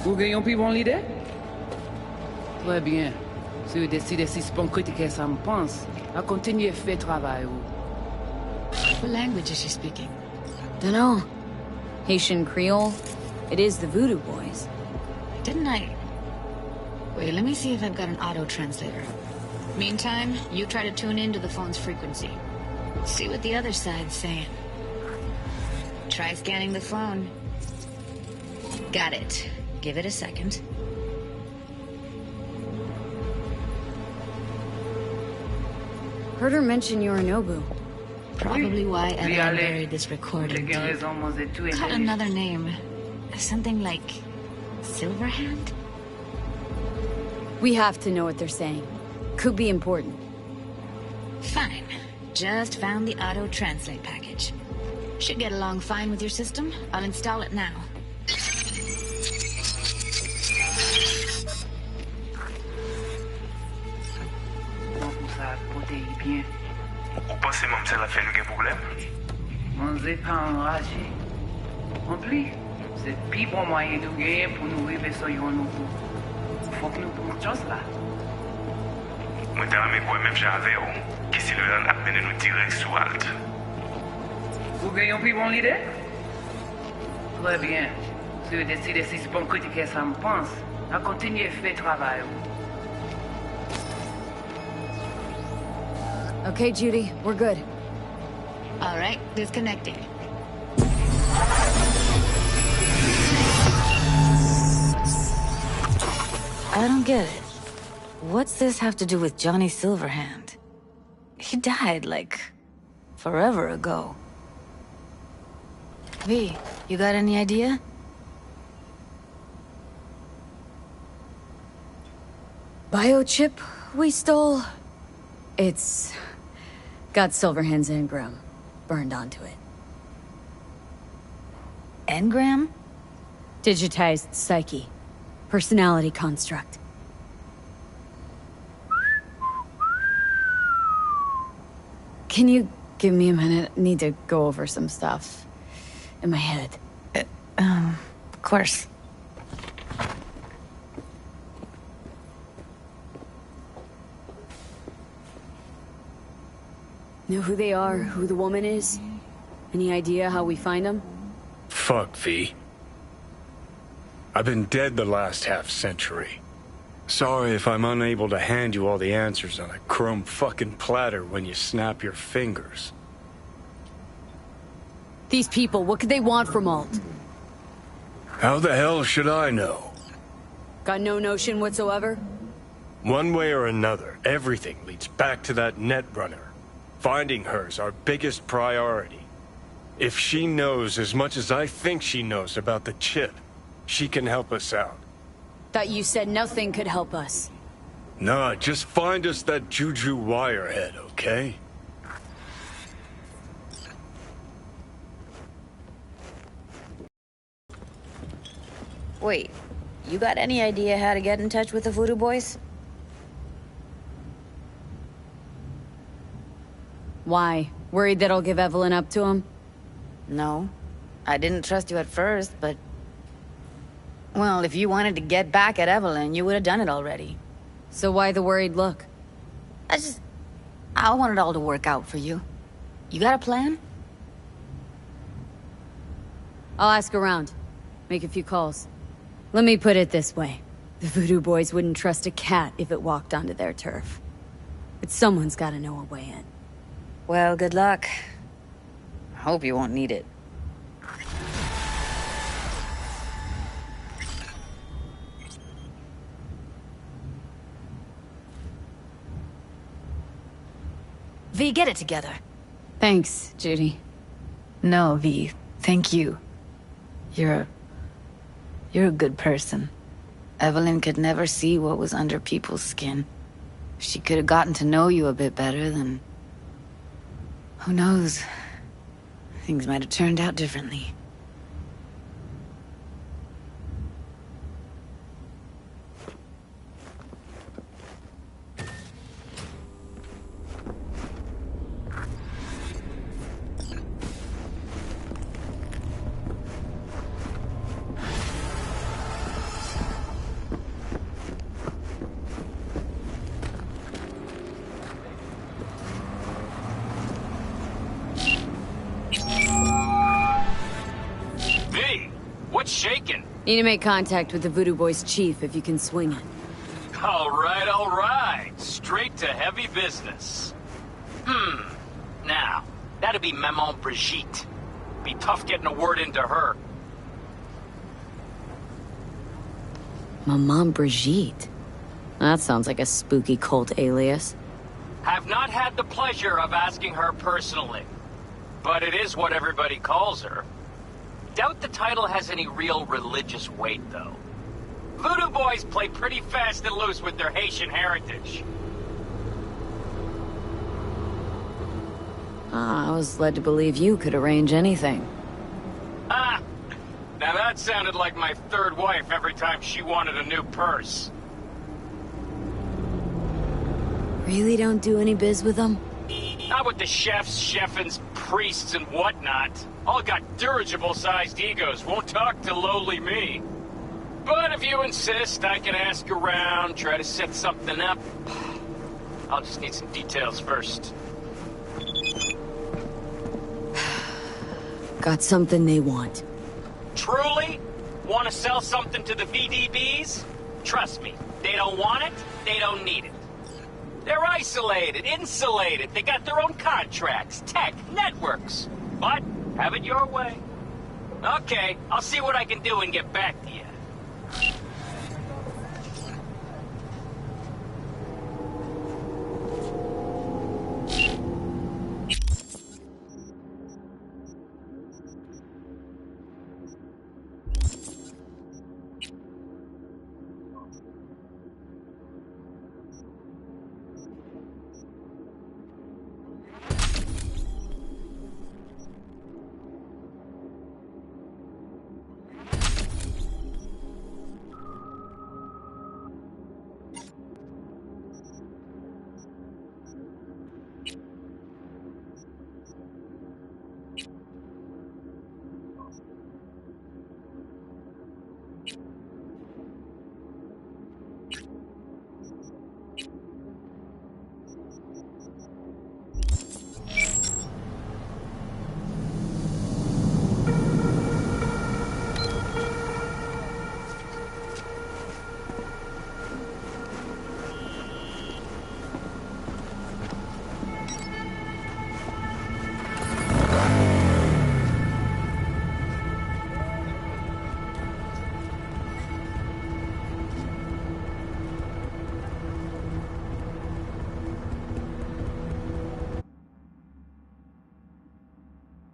Vous gagnez plus bon l'idée? Très bien. Si vous décidez si c'est bon critiquer ça me pense, à continuer à faire travail. What language is she speaking? Dunno. Haitian Creole? It is the Voodoo Boys. Didn't I? Wait, let me see if I've got an auto-translator. Meantime, you try to tune into the phone's frequency. See what the other side's saying. Try scanning the phone. Got it. Give it a second. Heard her mention Yorinobu. Probably why Evelyn buried this recording. Caught another name. Something like... Silverhand? We have to know what they're saying. Could be important. Fine. Just found the auto-translate package. Should get along fine with your system. I'll install it now. comme ça la fait nous problème? On n'est pas enragé. En plus, c'est le plus bon moyen de gagner pour nous arriver sur un nouveau. Faut que nous prenions chance là. Moi, t'as aimé quoi même j'avais, qui si le a mené nous direct sous halte. Vous gagnez un plus bon leader? Très bien. Si vous décidez si c'est bon critiquer ça me pense, à continuer à faire le travail. Okay, Judy, we're good. All right, disconnecting. I don't get it. What's this have to do with Johnny Silverhand? He died, like, forever ago. V, you got any idea? Biochip we stole? It's got Silverhand's engram burned onto it. Engram? Digitized psyche. Personality construct. Can you give me a minute? I need to go over some stuff in my head. Of course. Know who they are, who the woman is? Any idea how we find them? Fuck, V. I've been dead the last half-century. Sorry if I'm unable to hand you all the answers on a chrome fucking platter when you snap your fingers. These people, what could they want from Alt? How the hell should I know? Got no notion whatsoever? One way or another, everything leads back to that Netrunner. Finding her's our biggest priority. If she knows as much as I think she knows about the chip, she can help us out. Thought you said nothing could help us. Nah, just find us that Juju wirehead, okay? Wait, you got any idea how to get in touch with the Voodoo Boys? Why? Worried that I'll give Evelyn up to him? No. I didn't trust you at first, but... Well, if you wanted to get back at Evelyn, you would have done it already. So why the worried look? I want it all to work out for you. You got a plan? I'll ask around. Make a few calls. Let me put it this way. The Voodoo Boys wouldn't trust a cat if it walked onto their turf. But someone's gotta know a way in. Well, good luck. I hope you won't need it. V, get it together. Thanks, Judy. No, V. Thank you. You're a good person. Evelyn could never see what was under people's skin. If she could have gotten to know you a bit better, then... Who knows? Things might have turned out differently. What's shaking? Need to make contact with the Voodoo Boys chief if you can swing it. All right. Straight to heavy business. Now, that'd be Maman Brigitte. Be tough getting a word into her. Maman Brigitte? That sounds like a spooky cult alias. Have not had the pleasure of asking her personally. But it is what everybody calls her. Doubt the title has any real religious weight, though. Voodoo Boys play pretty fast and loose with their Haitian heritage. I was led to believe you could arrange anything. Now that sounded like my third wife every time she wanted a new purse. Really don't do any biz with them? Not with the chefs, cheffins, priests, and whatnot. All got dirigible-sized egos, won't talk to lowly me. But if you insist, I can ask around, try to set something up. I'll just need some details first. Got something they want. Truly? Want to sell something to the VDBs? Trust me, they don't want it, they don't need it. They're isolated, insulated, they got their own contracts, tech, networks. But, have it your way. Okay, I'll see what I can do and get back to you.